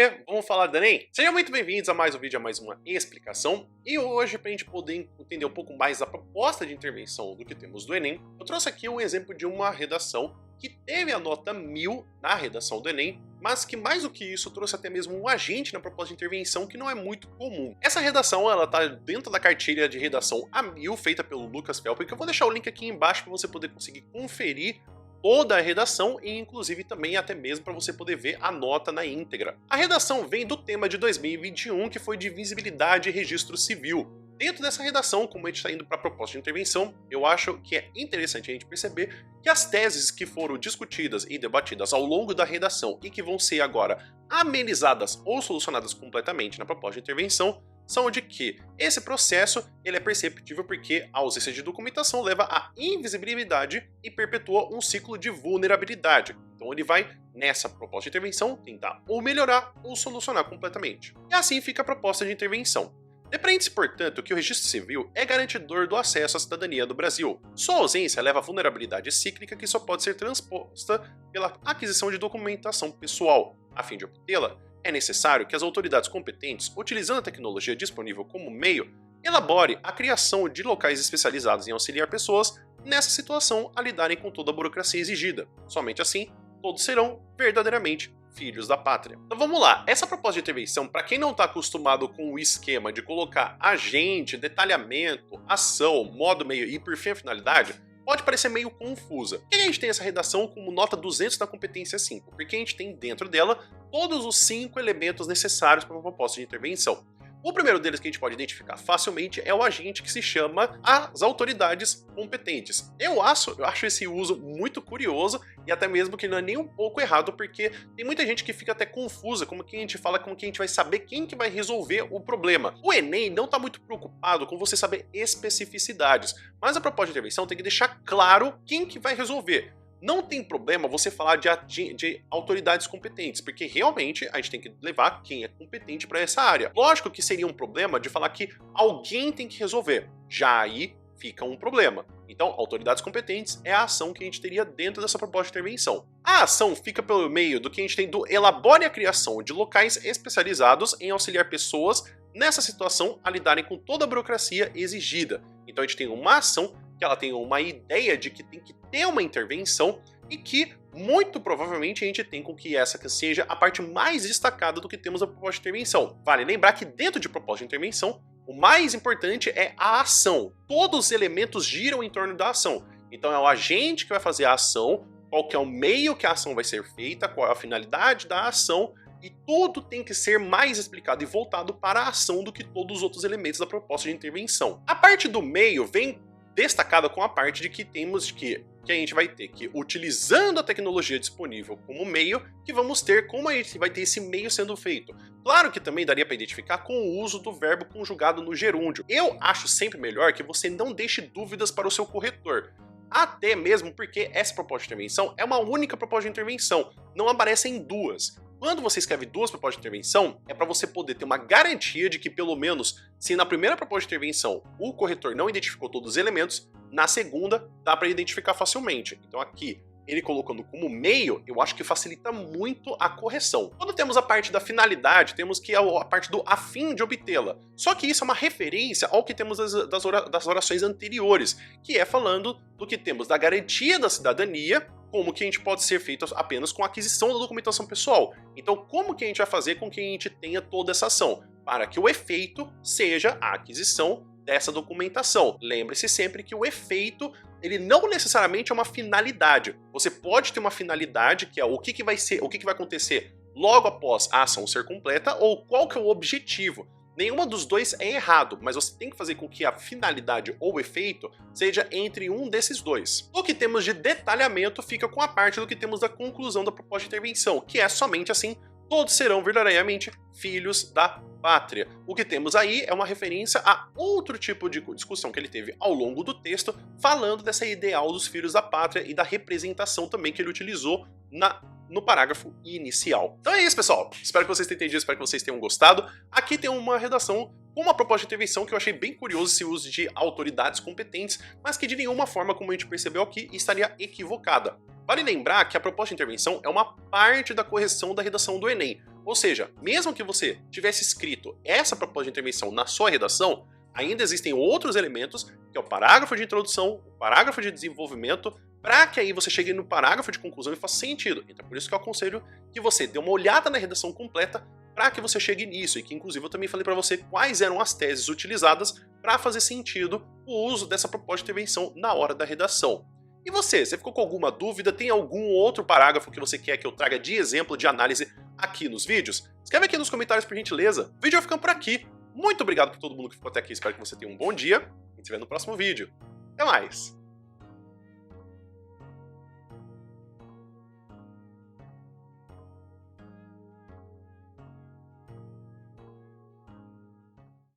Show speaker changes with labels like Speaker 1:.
Speaker 1: Oiê, vamos falar do Enem? Sejam muito bem-vindos a mais um vídeo, a mais uma explicação. E hoje, para a gente poder entender um pouco mais da proposta de intervenção do que temos do Enem, eu trouxe aqui um exemplo de uma redação que teve a nota 1000 na redação do Enem, mas que mais do que isso trouxe até mesmo um agente na proposta de intervenção que não é muito comum. Essa redação, ela tá dentro da cartilha de redação A1000, feita pelo Lucas Felper, que eu vou deixar o link aqui embaixo para você poder conseguir conferir toda a redação e inclusive também até mesmo para você poder ver a nota na íntegra. A redação vem do tema de 2021, que foi de visibilidade e registro civil. Dentro dessa redação, como a gente está indo para a proposta de intervenção, eu acho que é interessante a gente perceber que as teses que foram discutidas e debatidas ao longo da redação e que vão ser agora amenizadas ou solucionadas completamente na proposta de intervenção são de que esse processo ele é perceptível porque a ausência de documentação leva à invisibilidade e perpetua um ciclo de vulnerabilidade. Então ele vai, nessa proposta de intervenção, tentar ou melhorar ou solucionar completamente. E assim fica a proposta de intervenção. Depreende-se, portanto, que o registro civil é garantidor do acesso à cidadania do Brasil. Sua ausência leva à vulnerabilidade cíclica que só pode ser transposta pela aquisição de documentação pessoal. A fim de obtê-la, é necessário que as autoridades competentes, utilizando a tecnologia disponível como meio, elabore a criação de locais especializados em auxiliar pessoas nessa situação a lidarem com toda a burocracia exigida. Somente assim, todos serão verdadeiramente filhos da pátria. Então vamos lá, essa proposta de intervenção, para quem não está acostumado com o esquema de colocar agente, detalhamento, ação, modo, meio e por fim a finalidade, pode parecer meio confusa. Por que a gente tem essa redação como nota 200 da competência 5? Porque a gente tem dentro dela todos os 5 elementos necessários para uma proposta de intervenção. O primeiro deles que a gente pode identificar facilmente é o agente, que se chama as autoridades competentes. Eu acho esse uso muito curioso e até mesmo que não é nem um pouco errado, porque tem muita gente que fica até confusa, como que a gente fala, como que a gente vai saber quem que vai resolver o problema. O Enem não está muito preocupado com você saber especificidades, mas a proposta de intervenção tem que deixar claro quem que vai resolver. Não tem problema você falar de autoridades competentes, porque realmente a gente tem que levar quem é competente para essa área. Lógico que seria um problema de falar que alguém tem que resolver. Já aí fica um problema. Então, autoridades competentes é a ação que a gente teria dentro dessa proposta de intervenção. A ação fica pelo meio do que a gente tem do elabore a criação de locais especializados em auxiliar pessoas nessa situação a lidarem com toda a burocracia exigida. Então a gente tem uma ação que ela tem uma ideia de que tem que ter uma intervenção e que, muito provavelmente, a gente tem com que essa seja a parte mais destacada do que temos na proposta de intervenção. Vale lembrar que dentro de proposta de intervenção, o mais importante é a ação. Todos os elementos giram em torno da ação. Então é o agente que vai fazer a ação, qual que é o meio que a ação vai ser feita, qual é a finalidade da ação, e tudo tem que ser mais explicado e voltado para a ação do que todos os outros elementos da proposta de intervenção. A parte do meio vem destacada com a parte de que temos que a gente vai ter que, utilizando a tecnologia disponível como meio, que vamos ter como a gente vai ter esse meio sendo feito. Claro que também daria para identificar com o uso do verbo conjugado no gerúndio. Eu acho sempre melhor que você não deixe dúvidas para o seu corretor. Até mesmo porque essa proposta de intervenção é uma única proposta de intervenção, não aparecem duas. Quando você escreve duas propostas de intervenção, é para você poder ter uma garantia de que, pelo menos, se na primeira proposta de intervenção o corretor não identificou todos os elementos, na segunda dá para identificar facilmente. Então aqui, ele colocando como meio, eu acho que facilita muito a correção. Quando temos a parte da finalidade, temos que a parte do a fim de obtê-la. Só que isso é uma referência ao que temos das orações anteriores, que é falando do que temos da garantia da cidadania, como que a gente pode ser feito apenas com a aquisição da documentação pessoal. Então, como que a gente vai fazer com que a gente tenha toda essa ação? Para que o efeito seja a aquisição dessa documentação. Lembre-se sempre que o efeito, ele não necessariamente é uma finalidade. Você pode ter uma finalidade, que é o que vai acontecer logo após a ação ser completa, ou qual que é o objetivo. Nenhuma dos dois é errado, mas você tem que fazer com que a finalidade ou o efeito seja entre um desses dois. O que temos de detalhamento fica com a parte do que temos da conclusão da proposta de intervenção, que é somente assim, todos serão verdadeiramente filhos da pátria. O que temos aí é uma referência a outro tipo de discussão que ele teve ao longo do texto, falando dessa ideal dos filhos da pátria e da representação também que ele utilizou no parágrafo inicial. Então é isso, pessoal. Espero que vocês tenham entendido, espero que vocês tenham gostado. Aqui tem uma redação com uma proposta de intervenção que eu achei bem curioso esse uso de autoridades competentes, mas que de nenhuma forma, como a gente percebeu aqui, estaria equivocada. Vale lembrar que a proposta de intervenção é uma parte da correção da redação do Enem. Ou seja, mesmo que você tivesse escrito essa proposta de intervenção na sua redação, ainda existem outros elementos, que é o parágrafo de introdução, o parágrafo de desenvolvimento, para que aí você chegue no parágrafo de conclusão e faça sentido. Então por isso que eu aconselho que você dê uma olhada na redação completa para que você chegue nisso, e que inclusive eu também falei para você quais eram as teses utilizadas para fazer sentido o uso dessa proposta de intervenção na hora da redação. E você ficou com alguma dúvida? Tem algum outro parágrafo que você quer que eu traga de exemplo de análise aqui nos vídeos? Escreve aqui nos comentários por gentileza. O vídeo vai ficando por aqui. Muito obrigado por todo mundo que ficou até aqui, espero que você tenha um bom dia e se vê no próximo vídeo. Até mais!